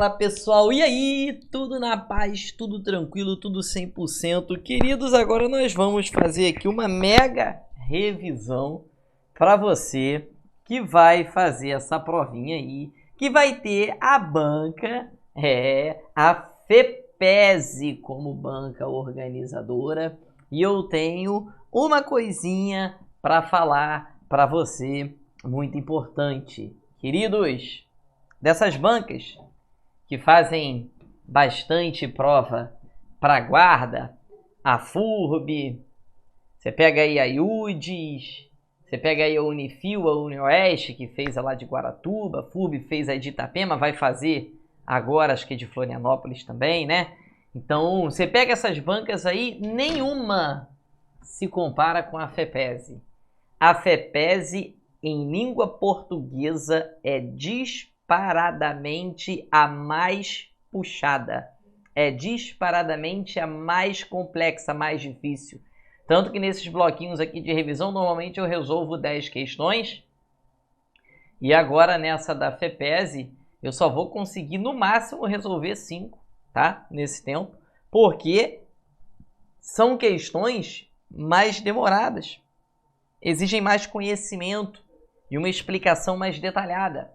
Fala pessoal, e aí? Tudo na paz, tudo tranquilo, tudo 100%. Queridos, agora nós vamos fazer aqui uma mega revisão para você que vai fazer essa provinha aí, que vai ter a banca, a FEPESE como banca organizadora. E eu tenho uma coisinha para falar para você, muito importante. Queridos, dessas bancas que fazem bastante prova para guarda, a FURB, você pega aí a UDES, você pega aí a Unifil, a Unioeste, que fez a lá de Guaratuba, a FURB fez a de Itapema, vai fazer agora, acho que de Florianópolis também, né? Então, você pega essas bancas aí, nenhuma se compara com a FEPESE. A FEPESE, em língua portuguesa, é disparadamente a mais puxada. É disparadamente a mais complexa, a mais difícil. Tanto que nesses bloquinhos aqui de revisão, normalmente eu resolvo 10 questões. E agora nessa da FEPESE, eu só vou conseguir no máximo resolver 5, tá? Nesse tempo. Porque são questões mais demoradas. Exigem mais conhecimento e uma explicação mais detalhada.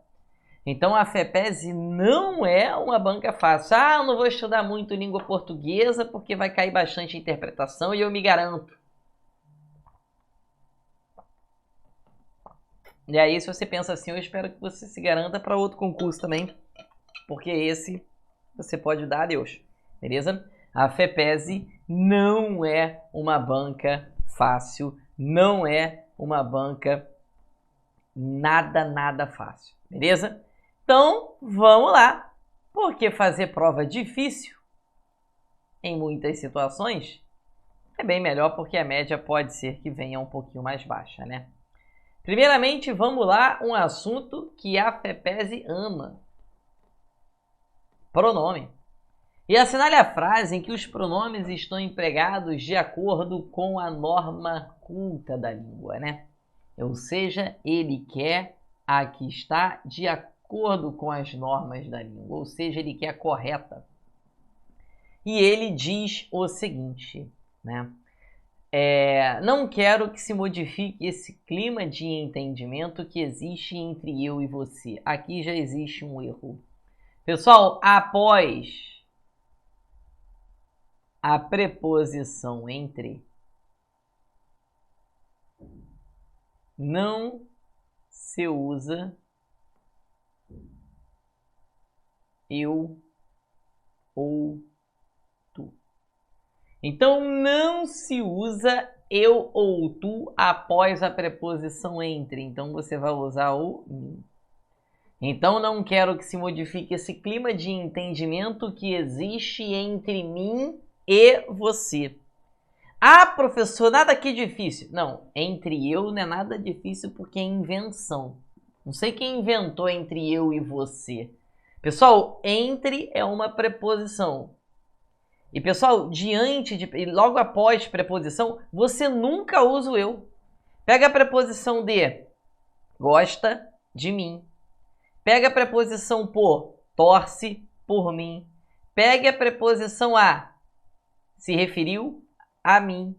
Então a FEPESE não é uma banca fácil. Ah, eu não vou estudar muito língua portuguesa porque vai cair bastante interpretação e eu me garanto. E aí, se você pensa assim, eu espero que você se garanta para outro concurso também, porque esse você pode dar a Deus, beleza? A FEPESE não é uma banca fácil, não é uma banca nada fácil, beleza? Então, vamos lá, porque fazer prova difícil, em muitas situações, é bem melhor porque a média pode ser que venha um pouquinho mais baixa, né? Primeiramente, vamos lá, um assunto que a FEPESE ama. Pronome. E assinale a frase em que os pronomes estão empregados de acordo com a norma culta da língua, né? Ou seja, ele quer a que está de acordo com as normas da língua, ou seja, ele quer a correta. E ele diz o seguinte, né? Não quero que se modifique esse clima de entendimento que existe entre eu e você. Aqui já existe um erro. Pessoal, após a preposição entre, não se usa eu ou tu. Então, não se usa eu ou tu após a preposição entre. Então, você vai usar o mim. Então, não quero que se modifique esse clima de entendimento que existe entre mim e você. Ah, professor, nada aqui difícil. Não, entre eu não é nada difícil porque é invenção. Não sei quem inventou entre eu e você. Pessoal, entre é uma preposição. E, pessoal, logo após preposição, você nunca usa o eu. Pega a preposição de gosta de mim. Pega a preposição por torce por mim. Pega a preposição a se referiu a mim.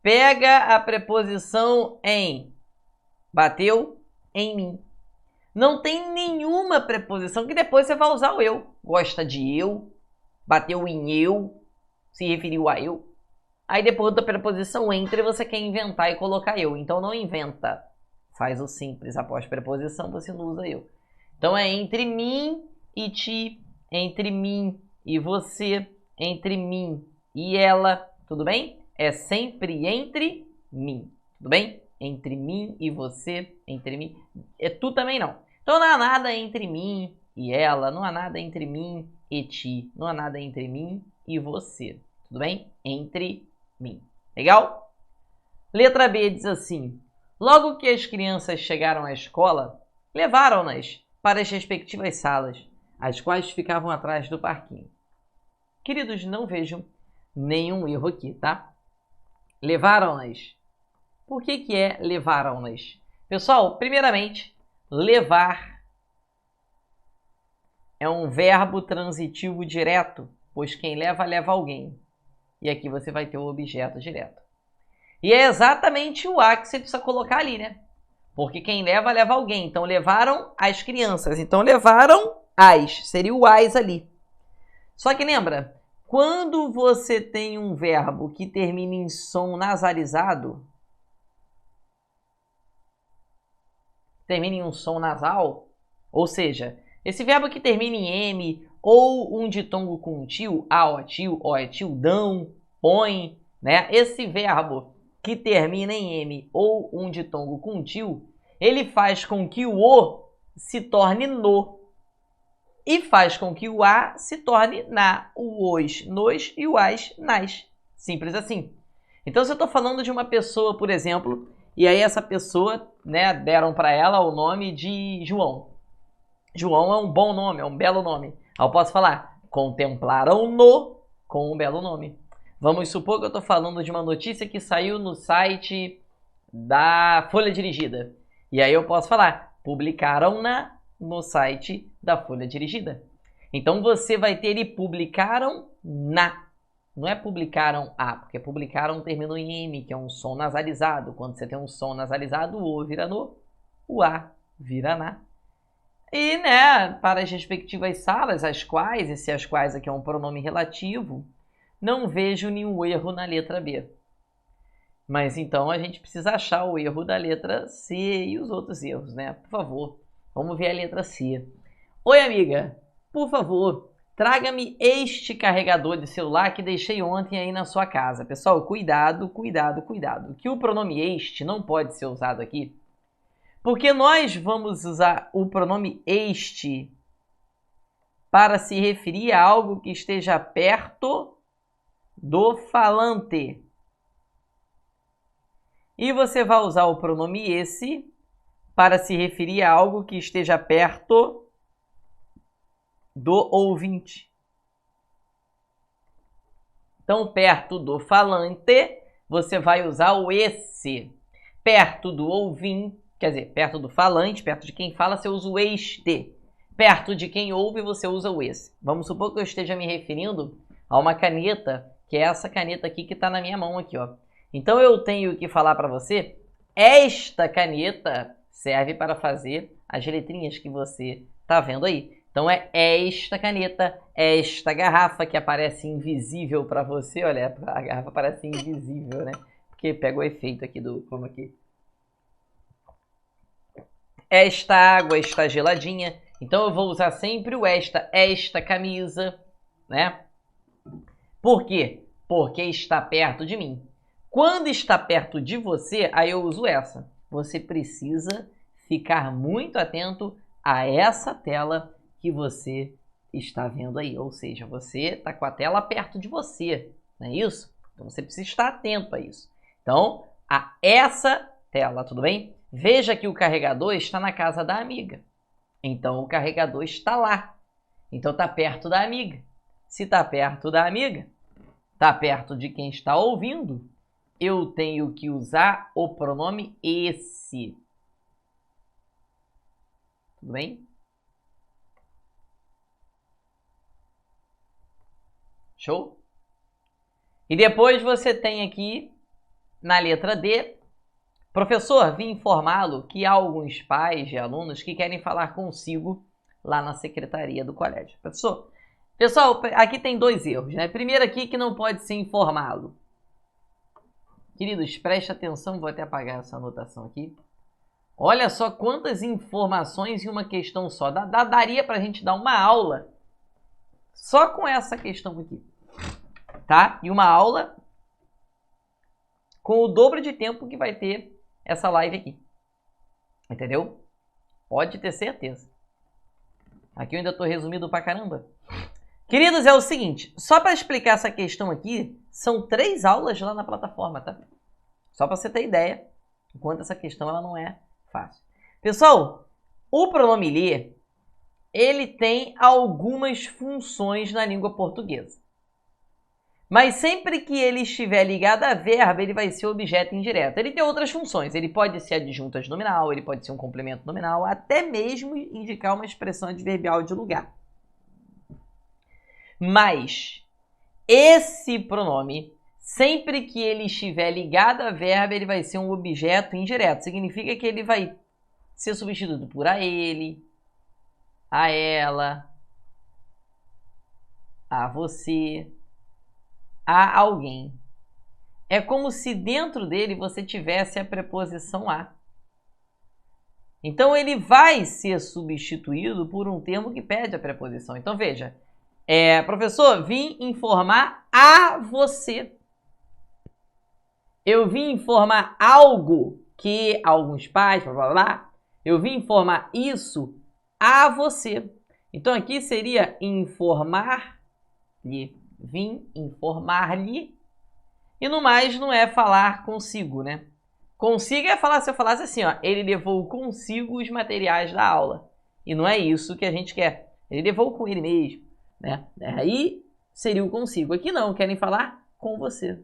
Pega a preposição em bateu em mim. Não tem nenhuma preposição que depois você vai usar o eu. Gosta de eu, bateu em eu, se referiu a eu. Aí depois da preposição entre você quer inventar e colocar eu. Então não inventa. Faz o simples. Após preposição você não usa eu. Então é entre mim e ti, entre mim e você, entre mim e ela, tudo bem? É sempre entre mim, tudo bem? Entre mim e você, entre mim. É tu também não. Então não há nada entre mim e ela, não há nada entre mim e ti, não há nada entre mim e você, tudo bem? Entre mim. Legal? Letra B diz assim: logo que as crianças chegaram à escola, levaram-nas para as respectivas salas, as quais ficavam atrás do parquinho. Queridos, não vejam nenhum erro aqui, tá? Levaram-nas. Por que é levaram-nas? Pessoal, primeiramente, levar é um verbo transitivo direto, pois quem leva, leva alguém. E aqui você vai ter o objeto direto. E é exatamente o a que você precisa colocar ali, né? Porque quem leva, leva alguém. Então, levaram as crianças. Então, levaram as. Seria o as ali. Só que lembra, quando você tem um verbo que termina em som nasalizado, termina em um som nasal, ou seja, esse verbo que termina em M ou um ditongo com tio, a, ó é tildão, põe, né? Esse verbo que termina em M ou um ditongo com tio, ele faz com que o O se torne no e faz com que o A se torne na, o os, nos e o as, nas. Simples assim. Então, se eu estou falando de uma pessoa, por exemplo, e aí essa pessoa, né, deram para ela o nome de João. João é um bom nome, é um belo nome. Aí eu posso falar, contemplaram-no com um belo nome. Vamos supor que eu estou falando de uma notícia que saiu no site da Folha Dirigida. E aí eu posso falar, publicaram-na no site da Folha Dirigida. Então você vai ter e publicaram na. Não é publicaram a, porque publicaram termina em M, que é um som nasalizado. Quando você tem um som nasalizado, o O vira no, o A vira na. E, né, para as respectivas salas, as quais, esse as quais aqui é um pronome relativo, não vejo nenhum erro na letra B. Mas então a gente precisa achar o erro da letra C e os outros erros, né? Por favor, vamos ver a letra C. Oi, amiga, por favor, traga-me este carregador de celular que deixei ontem aí na sua casa. Pessoal, cuidado, cuidado, cuidado. Que o pronome este não pode ser usado aqui, porque nós vamos usar o pronome este para se referir a algo que esteja perto do falante. E você vai usar o pronome esse para se referir a algo que esteja perto do ouvinte. Então, perto do falante, você vai usar o esse. Perto do ouvinte, quer dizer, perto do falante, perto de quem fala, você usa o este. Perto de quem ouve, você usa o esse. Vamos supor que eu esteja me referindo a uma caneta, que é essa caneta aqui que está na minha mão aqui, ó. Então, eu tenho que falar para você, esta caneta serve para fazer as letrinhas que você está vendo aí. Então, é esta caneta, esta garrafa que aparece invisível para você. Olha, a garrafa parece invisível, né? Porque pega o efeito aqui do... Como aqui? Esta água está geladinha. Então, eu vou usar sempre o esta camisa, né? Por quê? Porque está perto de mim. Quando está perto de você, aí eu uso essa. Você precisa ficar muito atento a essa tela que você está vendo aí. Ou seja, você está com a tela perto de você, não é isso? Então você precisa estar atento a isso. Então, a essa tela, tudo bem? Veja que o carregador está na casa da amiga. Então, o carregador está lá. Então, está perto da amiga. Se está perto da amiga, está perto de quem está ouvindo, eu tenho que usar o pronome esse. Tudo bem? Show? E depois você tem aqui, na letra D, professor, vim informá-lo que há alguns pais de alunos que querem falar consigo lá na secretaria do colégio. Professor, pessoal, aqui tem dois erros, né? Primeiro aqui que não pode ser informá-lo. Queridos, preste atenção, vou até apagar essa anotação aqui. Olha só quantas informações em uma questão só. Daria para a gente dar uma aula só com essa questão aqui, tá? E uma aula com o dobro de tempo que vai ter essa live aqui. Entendeu? Pode ter certeza. Aqui eu ainda estou resumido pra caramba. Queridos, é o seguinte, só para explicar essa questão aqui, são 3 aulas lá na plataforma, tá? Só para você ter ideia, enquanto essa questão ela não é fácil. Pessoal, o pronome lhe, ele tem algumas funções na língua portuguesa. Mas sempre que ele estiver ligado a verbo, ele vai ser objeto indireto. Ele tem outras funções. Ele pode ser adjunto nominal, ele pode ser um complemento nominal, até mesmo indicar uma expressão adverbial de lugar. Mas esse pronome, sempre que ele estiver ligado a verbo, ele vai ser um objeto indireto. Significa que ele vai ser substituído por a ele, a ela, a você, a alguém. É como se dentro dele você tivesse a preposição a. Então, ele vai ser substituído por um termo que pede a preposição. Então, veja. Professor, vim informar a você. Eu vim informar algo que alguns pais, blá, blá, blá. Eu vim informar isso a você. Então, aqui seria informar-lhe. Vim informar-lhe. E no mais, não é falar consigo, né? Consigo é falar, se eu falasse assim, ó, ele levou consigo os materiais da aula. E não é isso que a gente quer. Ele levou com ele mesmo, né? Aí seria o consigo. Aqui não, querem falar com você.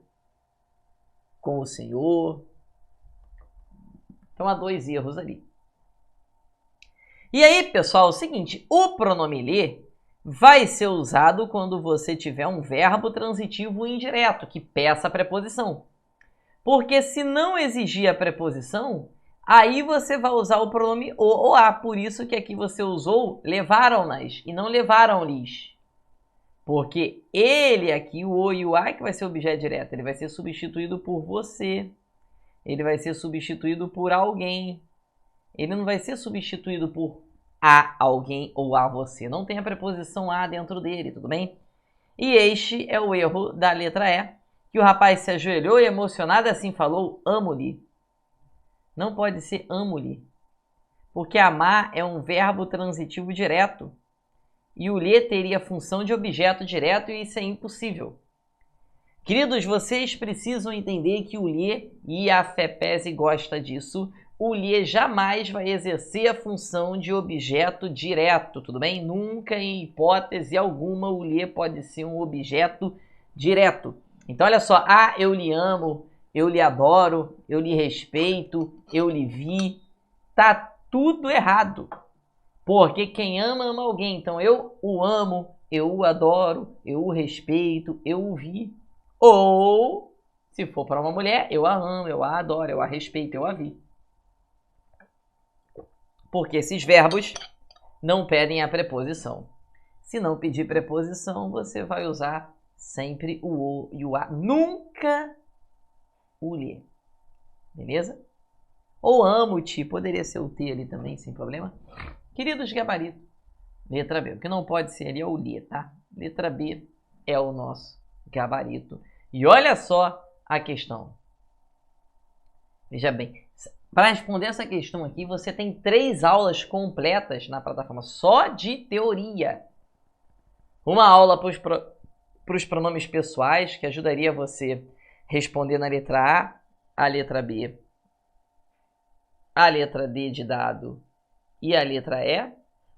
Com o senhor. Então há dois erros ali. E aí, pessoal, é o seguinte, o pronome lhe vai ser usado quando você tiver um verbo transitivo indireto, que peça a preposição. Porque se não exigir a preposição, aí você vai usar o pronome o ou a. Por isso que aqui você usou levaram-nas e não levaram-lhes. Porque ele aqui, o o e o a, que vai ser o objeto direto, ele vai ser substituído por você. Ele vai ser substituído por alguém. Ele não vai ser substituído por a alguém ou a você. Não tem a preposição a dentro dele, tudo bem? E este é o erro da letra E, que o rapaz se ajoelhou e emocionado assim falou, amo-lhe. Não pode ser amo-lhe, porque amar é um verbo transitivo direto. E o lhe teria função de objeto direto e isso é impossível. Queridos, vocês precisam entender que o lhe, e a FEPESE gosta disso, o lhe jamais vai exercer a função de objeto direto, tudo bem? Nunca, em hipótese alguma, o lhe pode ser um objeto direto. Então, olha só, eu lhe amo, eu lhe adoro, eu lhe respeito, eu lhe vi. Tá tudo errado. Porque quem ama, ama alguém. Então, eu o amo, eu o adoro, eu o respeito, eu o vi. Ou, se for para uma mulher, eu a amo, eu a adoro, eu a respeito, eu a vi. Porque esses verbos não pedem a preposição. Se não pedir preposição, você vai usar sempre o e o a, nunca o lhe. Beleza? Ou amo-te, poderia ser o T ali também, sem problema. Queridos, gabarito. Letra B. O que não pode ser ali é o lhe, tá? Letra B é o nosso gabarito. E olha só a questão. Veja bem, para responder essa questão aqui, você tem 3 aulas completas na plataforma, só de teoria. Uma aula para os pronomes pessoais, que ajudaria você a responder na letra A letra B, a letra D de dado e a letra E.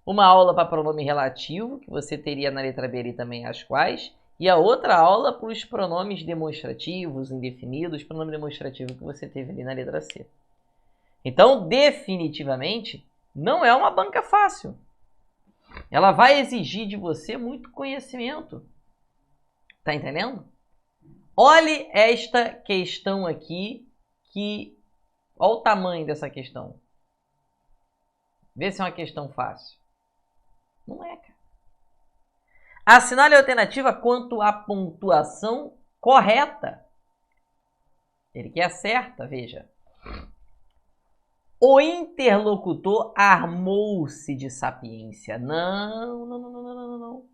Uma aula para pronome relativo, que você teria na letra B ali também as quais. E a outra aula para os pronomes demonstrativos, indefinidos, pronome demonstrativo que você teve ali na letra C. Então, definitivamente, não é uma banca fácil. Ela vai exigir de você muito conhecimento. Tá entendendo? Olhe esta questão aqui, olha o tamanho dessa questão. Vê se é uma questão fácil. Não é, cara. Assinale a alternativa quanto à pontuação correta. Ele quer a certa, veja. O interlocutor armou-se de sapiência. Não.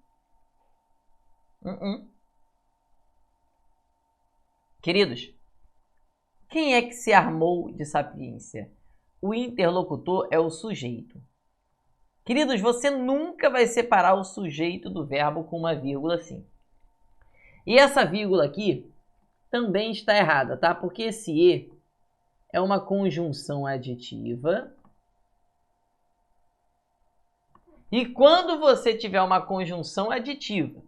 Queridos, quem é que se armou de sapiência? O interlocutor é o sujeito. Queridos, você nunca vai separar o sujeito do verbo com uma vírgula assim. E essa vírgula aqui também está errada, tá? Porque esse E é uma conjunção aditiva. E quando você tiver uma conjunção aditiva,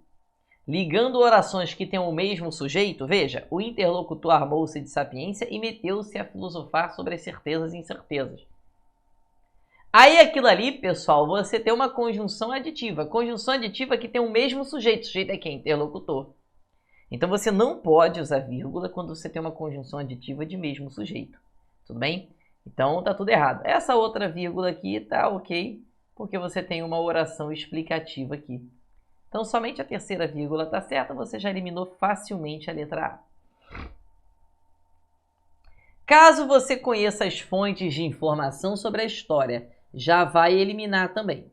ligando orações que têm o mesmo sujeito, veja, o interlocutor armou-se de sapiência e meteu-se a filosofar sobre as certezas e incertezas. Aí aquilo ali, pessoal, você tem uma conjunção aditiva. Conjunção aditiva que tem o mesmo sujeito. O sujeito é quem? Interlocutor. Então você não pode usar vírgula quando você tem uma conjunção aditiva de mesmo sujeito. Tudo bem? Então tá tudo errado. Essa outra vírgula aqui tá ok, porque você tem uma oração explicativa aqui. Então somente a terceira vírgula tá certa, você já eliminou facilmente a letra A. Caso você conheça as fontes de informação sobre a história, já vai eliminar também.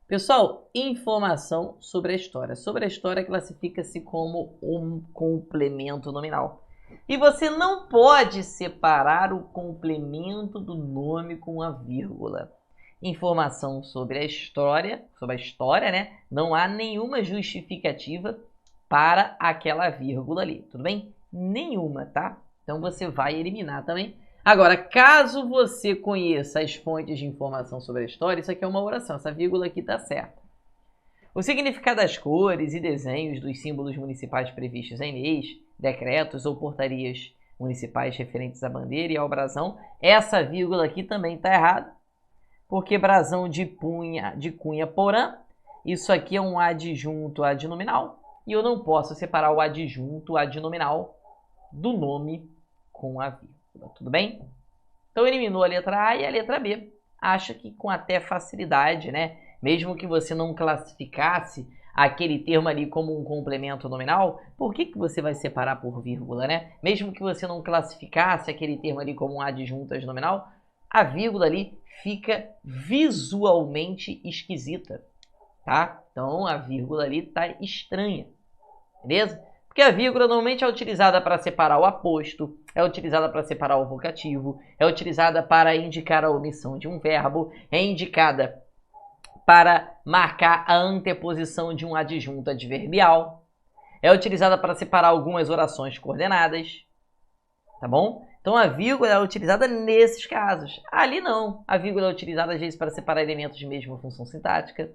Pessoal, informação sobre a história. Sobre a história classifica-se como um complemento nominal. E você não pode separar o complemento do nome com a vírgula. Informação sobre a história, né? Não há nenhuma justificativa para aquela vírgula ali, tudo bem? Nenhuma, tá? Então você vai eliminar também. Agora, caso você conheça as fontes de informação sobre a história, isso aqui é uma oração, essa vírgula aqui está certa. O significado das cores e desenhos dos símbolos municipais previstos em leis, decretos ou portarias municipais referentes à bandeira e ao brasão, essa vírgula aqui também está errada, porque brasão de cunha porã, isso aqui é um adjunto adnominal, e eu não posso separar o adjunto adnominal do nome com a vírgula. Tudo bem? Então eliminou a letra A e a letra B. Acho que com até facilidade, né? Mesmo que você não classificasse aquele termo ali como um complemento nominal, por que você vai separar por vírgula, né? Mesmo que você não classificasse aquele termo ali como um adjunto adnominal, a vírgula ali fica visualmente esquisita, tá? Então a vírgula ali tá estranha, beleza? Porque a vírgula normalmente é utilizada para separar o aposto, é utilizada para separar o vocativo, é utilizada para indicar a omissão de um verbo, é indicada para marcar a anteposição de um adjunto adverbial, é utilizada para separar algumas orações coordenadas, tá bom? Então a vírgula é utilizada nesses casos. Ali não, a vírgula é utilizada às vezes para separar elementos de mesma função sintática.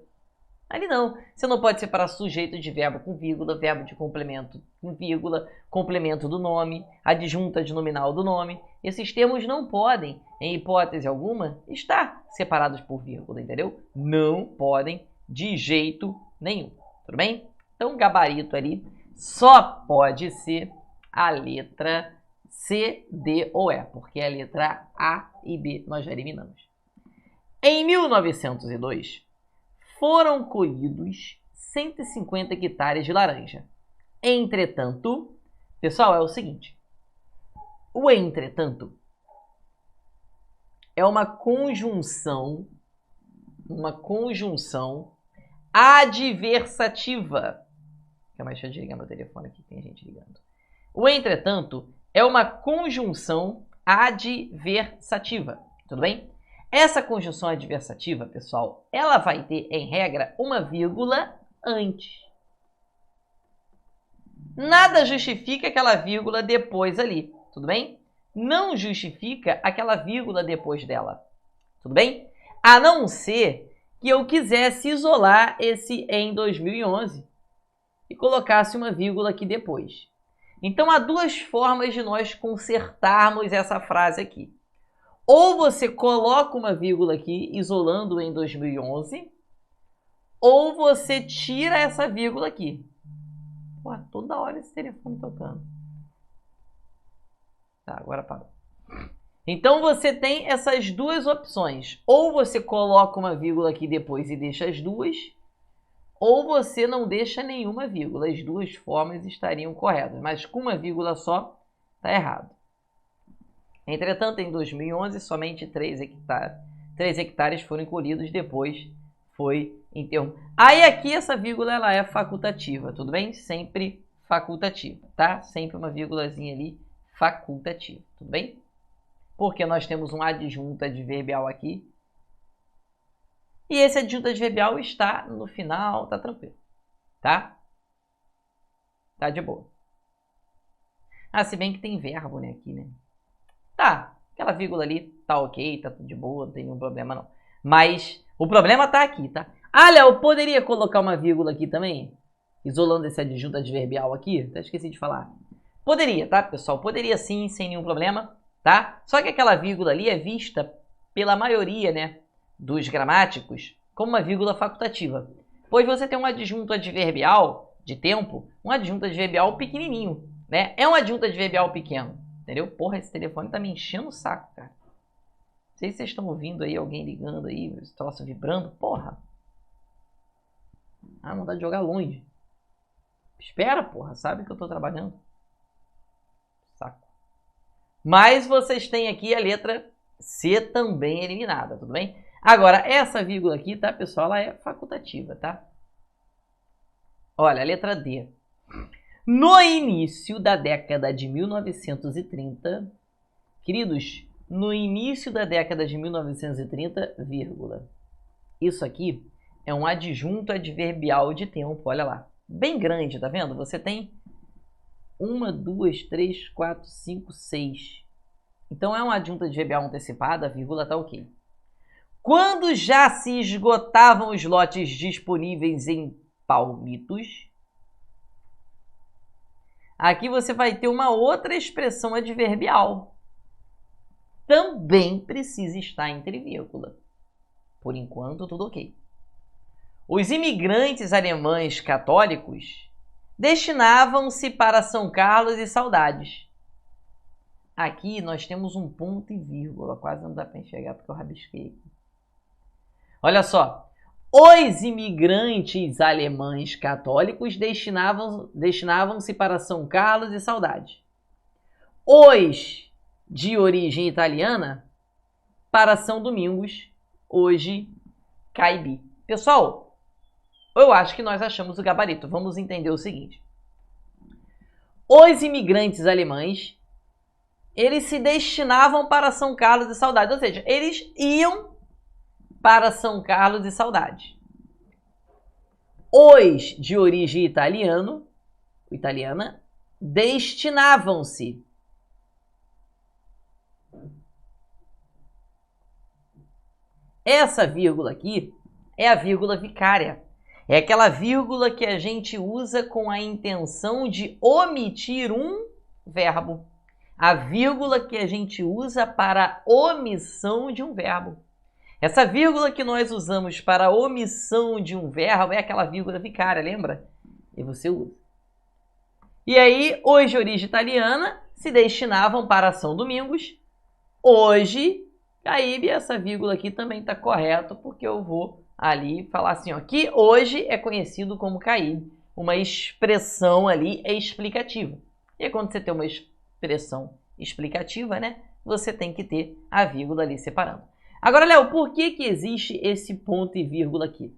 Ali não, você não pode separar sujeito de verbo com vírgula, verbo de complemento com vírgula, complemento do nome, adjunta de nominal do nome. Esses termos não podem, em hipótese alguma, estar separados por vírgula, entendeu? Não podem de jeito nenhum, tudo bem? Então, gabarito ali só pode ser a letra C, D ou E, porque a letra A e B nós já eliminamos. Em 1902, foram colhidos 150 hectares de laranja. Entretanto, pessoal, é o seguinte. O entretanto é uma conjunção adversativa. Deixa eu desligar meu telefone aqui, tem gente ligando. O entretanto é uma conjunção adversativa, tudo bem? Essa conjunção adversativa, pessoal, ela vai ter, em regra, uma vírgula antes. Nada justifica aquela vírgula depois ali, tudo bem? Não justifica aquela vírgula depois dela, tudo bem? A não ser que eu quisesse isolar esse em 2011 e colocasse uma vírgula aqui depois. Então, há duas formas de nós consertarmos essa frase aqui. Ou você coloca uma vírgula aqui, isolando em 2011, ou você tira essa vírgula aqui. Pô, toda hora esse telefone tocando. Tá, agora parou. Então você tem essas duas opções. Ou você coloca uma vírgula aqui depois e deixa as duas, ou você não deixa nenhuma vírgula. As duas formas estariam corretas, mas com uma vírgula só está errado. Entretanto, em 2011, somente 3 hectares foram colhidos, depois foi interrompido. Aí aqui essa vírgula ela é facultativa, tudo bem? Sempre facultativa, tá? Sempre uma vírgulazinha ali facultativa, tudo bem? Porque nós temos um adjunto adverbial aqui. E esse adjunto adverbial está no final, tá tranquilo, tá? Tá de boa. Ah, se bem que tem verbo, né, aqui, né? Tá, aquela vírgula ali tá ok, tá tudo de boa, não tem nenhum problema não. Mas o problema tá aqui, tá? Ah, Léo, poderia colocar uma vírgula aqui também? Isolando esse adjunto adverbial aqui? Até esqueci de falar. Poderia, tá, pessoal? Poderia sim, sem nenhum problema, tá? Só que aquela vírgula ali é vista pela maioria, né, dos gramáticos como uma vírgula facultativa, pois você tem um adjunto adverbial de tempo, um adjunto adverbial pequenininho, né? É um adjunto adverbial pequeno, entendeu? Porra, esse telefone tá me enchendo o saco, cara. Não sei se vocês estão ouvindo aí, alguém ligando aí, esse troço vibrando. Porra. Ah, vontade de jogar longe. Espera, porra, sabe que eu tô trabalhando. Saco. Mas vocês têm aqui a letra C também eliminada, tudo bem? Agora, essa vírgula aqui, tá, pessoal, ela é facultativa, tá? Olha, a letra D. No início da década de 1930, queridos, no início da década de 1930, vírgula. Isso aqui é um adjunto adverbial de tempo, olha lá. Bem grande, tá vendo? Você tem 1, 2, 3, 4, 5, 6. Então é um adjunto adverbial antecipado, a vírgula tá ok. Quando já se esgotavam os lotes disponíveis em palmitos, aqui você vai ter uma outra expressão adverbial. Também precisa estar entre vírgula. Por enquanto, tudo ok. Os imigrantes alemães católicos destinavam-se para São Carlos e Saudades. Aqui nós temos um ponto e vírgula. Quase não dá para enxergar porque eu rabisquei aqui. Olha só. Os imigrantes alemães católicos destinavam-se para São Carlos e Saudades. Os de origem italiana para São Domingos, hoje Caibi. Pessoal, eu acho que nós achamos o gabarito. Vamos entender o seguinte. Os imigrantes alemães, eles se destinavam para São Carlos e Saudades. Ou seja, eles iam para São Carlos e Saudades. Os de origem italiana, destinavam-se. Essa vírgula aqui é a vírgula vicária. É aquela vírgula que a gente usa com a intenção de omitir um verbo. A vírgula que a gente usa para a omissão de um verbo. Essa vírgula que nós usamos para a omissão de um verbo é aquela vírgula vicária, lembra? E você usa. E aí, os de origem italiana se destinavam para São Domingos. Hoje, Caibe, essa vírgula aqui também está correto, porque eu vou ali falar assim, ó, que hoje é conhecido como Caibe. Uma expressão ali é explicativa. E aí, quando você tem uma expressão explicativa, né, você tem que ter a vírgula ali separando. Agora, Léo, por que existe esse ponto e vírgula aqui?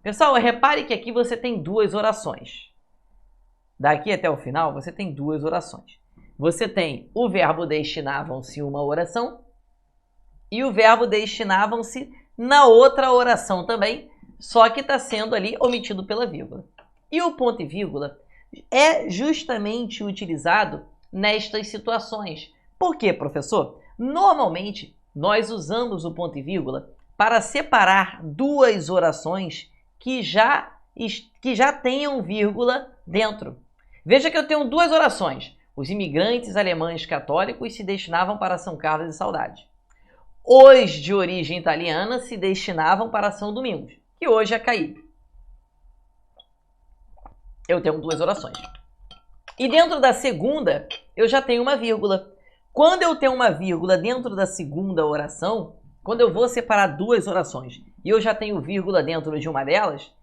Pessoal, repare que aqui você tem duas orações. Daqui até o final, você tem duas orações. Você tem o verbo destinavam-se uma oração e o verbo destinavam-se na outra oração também, só que está sendo ali omitido pela vírgula. E o ponto e vírgula é justamente utilizado nestas situações. Por quê, professor? Normalmente, nós usamos o ponto e vírgula para separar duas orações que já tenham vírgula dentro. Veja que eu tenho duas orações. Os imigrantes alemães católicos se destinavam para São Carlos e Saudades. Os de origem italiana se destinavam para São Domingos, que hoje é Caibe. Eu tenho duas orações. E dentro da segunda, eu já tenho uma vírgula. Quando eu tenho uma vírgula dentro da segunda oração, quando eu vou separar duas orações e eu já tenho vírgula dentro de uma delas,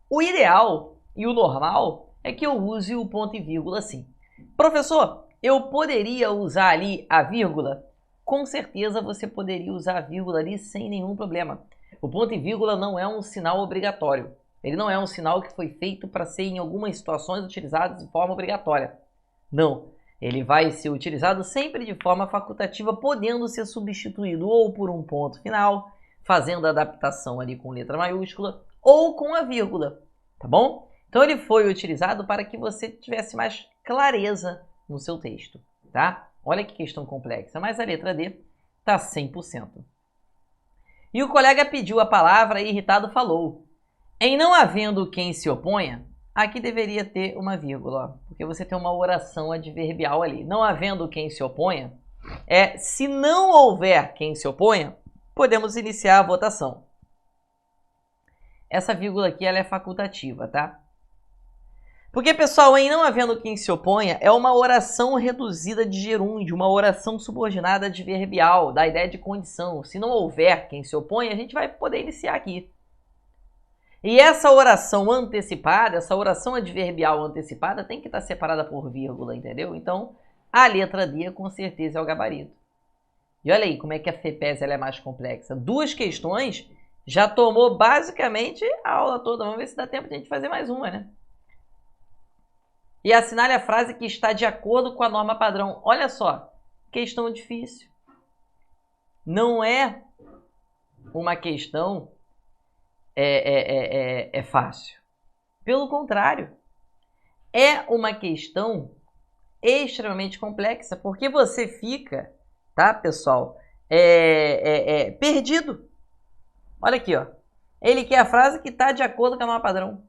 o ideal e o normal é que eu use o ponto e vírgula assim. Professor, eu poderia usar ali a vírgula? Com certeza você poderia usar a vírgula ali sem nenhum problema. O ponto e vírgula não é um sinal obrigatório. Ele não é um sinal que foi feito para ser em algumas situações utilizado de forma obrigatória. Não. Ele vai ser utilizado sempre de forma facultativa, podendo ser substituído ou por um ponto final, fazendo a adaptação ali com letra maiúscula, ou com a vírgula, tá bom? Então ele foi utilizado para que você tivesse mais clareza no seu texto, tá? Olha que questão complexa, mas a letra D está 100%. E o colega pediu a palavra e irritado falou: em não havendo quem se oponha, aqui deveria ter uma vírgula, ó, porque você tem uma oração adverbial ali. Não havendo quem se oponha, se não houver quem se oponha, podemos iniciar a votação. essa vírgula aqui ela é facultativa, tá? Porque, pessoal, em não havendo quem se oponha, é uma oração reduzida de gerúndio, uma oração subordinada adverbial, da ideia de condição. Se não houver quem se oponha, a gente vai poder iniciar aqui. E essa oração antecipada, essa oração adverbial antecipada, tem que estar separada por vírgula, entendeu? Então, a letra D, com certeza, é o gabarito. E olha aí como é que a FEPES ela é mais complexa. 2 questões já tomou basicamente a aula toda. Vamos ver se dá tempo de a gente fazer mais uma, né? E assinale a frase que está de acordo com a norma padrão. Olha só, questão difícil. Não é uma questão fácil. Pelo contrário, é uma questão extremamente complexa, porque você fica, tá, pessoal, perdido. Olha aqui, ó. Ele quer a frase que está de acordo com a norma padrão.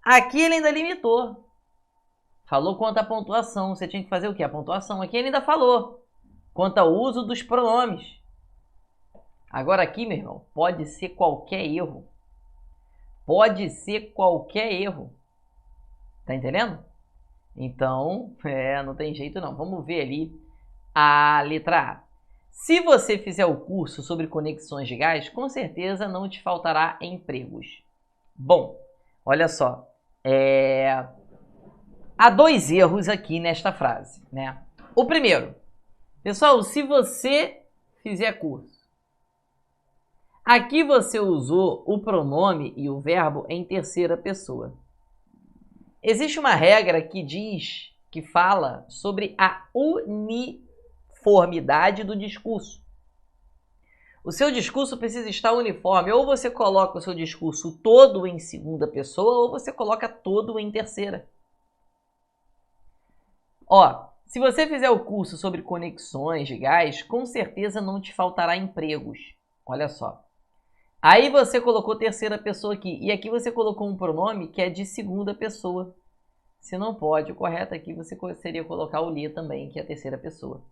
Aqui ele ainda limitou. Falou quanto à pontuação. Você tinha que fazer o quê? A pontuação. Aqui ele ainda falou quanto ao uso dos pronomes. Agora aqui, meu irmão, pode ser qualquer erro. Pode ser qualquer erro. Tá entendendo? Então, não tem jeito não. Vamos ver ali a letra A. Se você fizer o curso sobre conexões de gás, com certeza não te faltará empregos. Bom, olha só. Há 2 erros aqui nesta frase, né? O primeiro, pessoal, se você fizer curso, aqui você usou o pronome e o verbo em terceira pessoa. Existe uma regra que diz, que fala sobre a uniformidade do discurso. O seu discurso precisa estar uniforme. Ou você coloca o seu discurso todo em segunda pessoa, ou você coloca todo em terceira. Ó, se você fizer o curso sobre conexões de gás, com certeza não te faltará empregos. Olha só. Aí você colocou terceira pessoa aqui. E aqui você colocou um pronome que é de segunda pessoa. Se não pode, o correto aqui você seria colocar o lhe também, que é a terceira pessoa.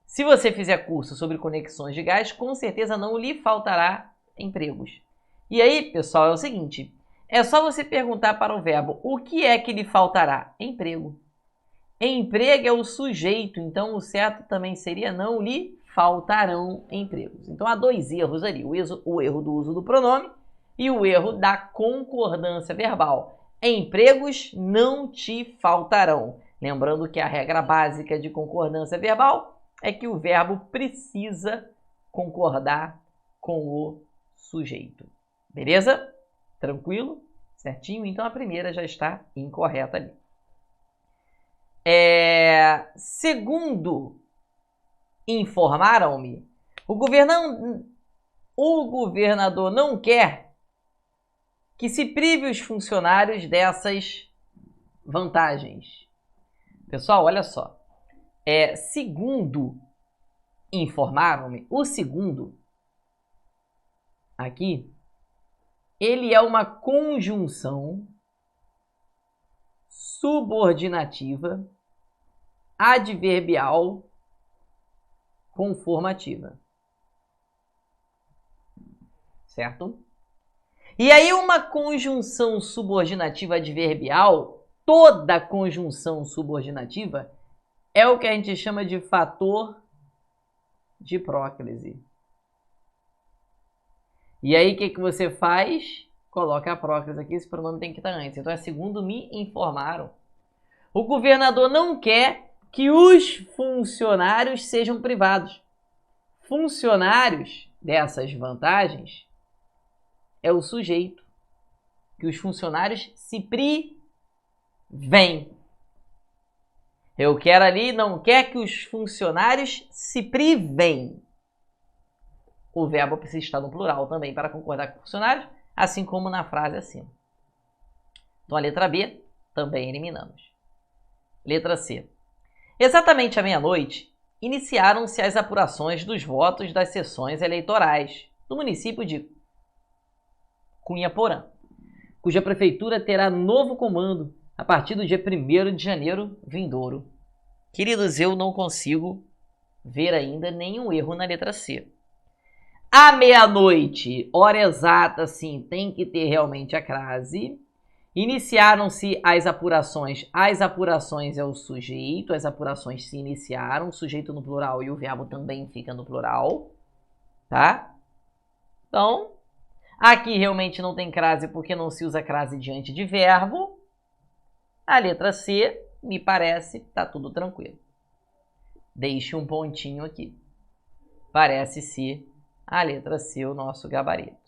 Se você fizer curso sobre conexões de gás, com certeza não lhe faltará empregos. E aí, pessoal, é o seguinte. É só você perguntar para o verbo o que é que lhe faltará? Emprego. Emprego é o sujeito, então o certo também seria não lhe faltarão empregos. Então há 2 erros ali, o erro do uso do pronome e o erro da concordância verbal. Empregos não te faltarão. Lembrando que a regra básica de concordância verbal é que o verbo precisa concordar com o sujeito. Beleza? Tranquilo? Certinho? Então a primeira já está incorreta ali. Segundo informaram-me, o governador não quer que se prive os funcionários dessas vantagens. Pessoal, olha só. Segundo informaram-me, o segundo aqui, ele é uma conjunção subordinativa adverbial conformativa. Certo? E aí uma conjunção subordinativa adverbial, toda conjunção subordinativa, é o que a gente chama de fator de próclise. E aí o que você faz? Coloca a próclise aqui, esse pronome tem que estar antes. Então é segundo me informaram. O governador não quer que os funcionários sejam privados. Funcionários dessas vantagens é o sujeito. Que os funcionários se privem. Eu quero ali, não quer que os funcionários se privem. O verbo precisa estar no plural também para concordar com funcionários, assim como na frase acima. Então a letra B também eliminamos. Letra C. Exatamente à meia-noite, iniciaram-se as apurações dos votos das sessões eleitorais do município de Cunhaporã, cuja prefeitura terá novo comando a partir do dia 1º de janeiro vindouro. Queridos, eu não consigo ver ainda nenhum erro na letra C. À meia-noite, hora exata, sim, tem que ter realmente a crase. Iniciaram-se as apurações. As apurações é o sujeito, as apurações se iniciaram, o sujeito no plural e o verbo também fica no plural, tá? Então, aqui realmente não tem crase porque não se usa crase diante de verbo. A letra C, me parece, tá tudo tranquilo. Deixe um pontinho aqui. Parece ser a letra C o nosso gabarito.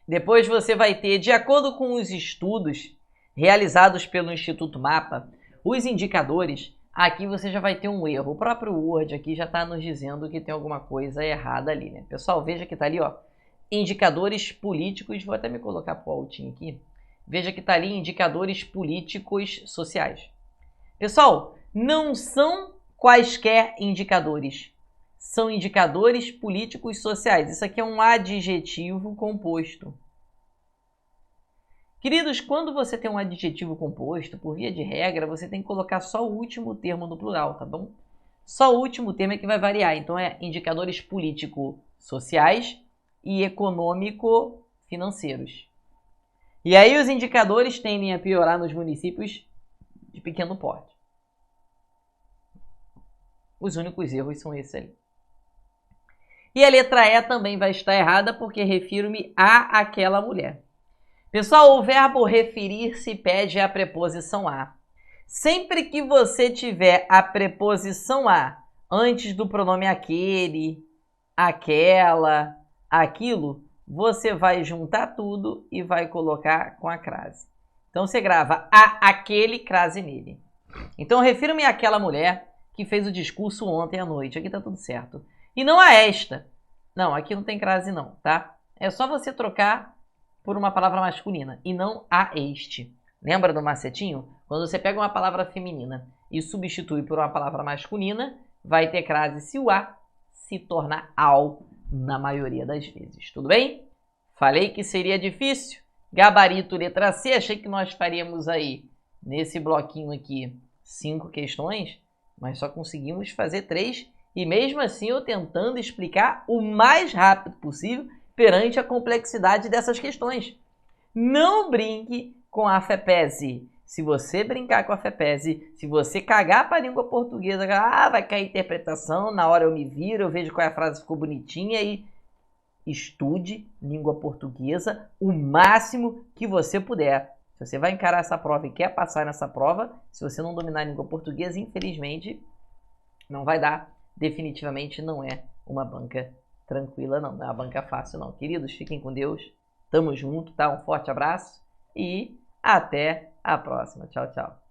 Depois você vai ter, de acordo com os estudos realizados pelo Instituto Mapa, os indicadores, aqui você já vai ter um erro. O próprio Word aqui já está nos dizendo que tem alguma coisa errada ali, né? Pessoal, veja que está ali, ó, indicadores políticos, vou até me colocar pro altinho aqui. Veja que está ali indicadores políticos sociais. Pessoal, não são quaisquer indicadores, são indicadores políticos sociais. Isso aqui é um adjetivo composto. Queridos, quando você tem um adjetivo composto, por via de regra, você tem que colocar só o último termo no plural, tá bom? Só o último termo é que vai variar. Então, é indicadores político-sociais e econômico-financeiros. E aí, os indicadores tendem a piorar nos municípios de pequeno porte. Os únicos erros são esses ali. E a letra E também vai estar errada porque refiro-me a aquela mulher. Pessoal, o verbo referir-se pede a preposição a. Sempre que você tiver a preposição a antes do pronome aquele, aquela, aquilo, você vai juntar tudo e vai colocar com a crase. Então você grava a aquele, crase nele. Então refiro-me àquela mulher que fez o discurso ontem à noite. Aqui tá tudo certo. E não a esta. Não, aqui não tem crase não, tá? É só você trocar por uma palavra masculina e não a este. Lembra do macetinho? Quando você pega uma palavra feminina e substitui por uma palavra masculina, vai ter crase se o a se tornar ao na maioria das vezes. Tudo bem? Falei que seria difícil? Gabarito letra C, achei que nós faríamos aí, nesse bloquinho aqui, 5 questões, mas só conseguimos fazer 3, e mesmo assim eu tentando explicar o mais rápido possível perante a complexidade dessas questões. Não brinque com a FEPESE. Se você brincar com a FEPESE, se você cagar para a língua portuguesa, vai cair interpretação, na hora eu me viro, eu vejo qual é a frase ficou bonitinha e estude língua portuguesa o máximo que você puder. Se você vai encarar essa prova e quer passar nessa prova, se você não dominar a língua portuguesa, infelizmente, não vai dar. Definitivamente não é uma banca tranquila, não. Não é uma banca fácil, não. Queridos, fiquem com Deus. Tamo junto, tá? Um forte abraço e até a próxima. Tchau, tchau.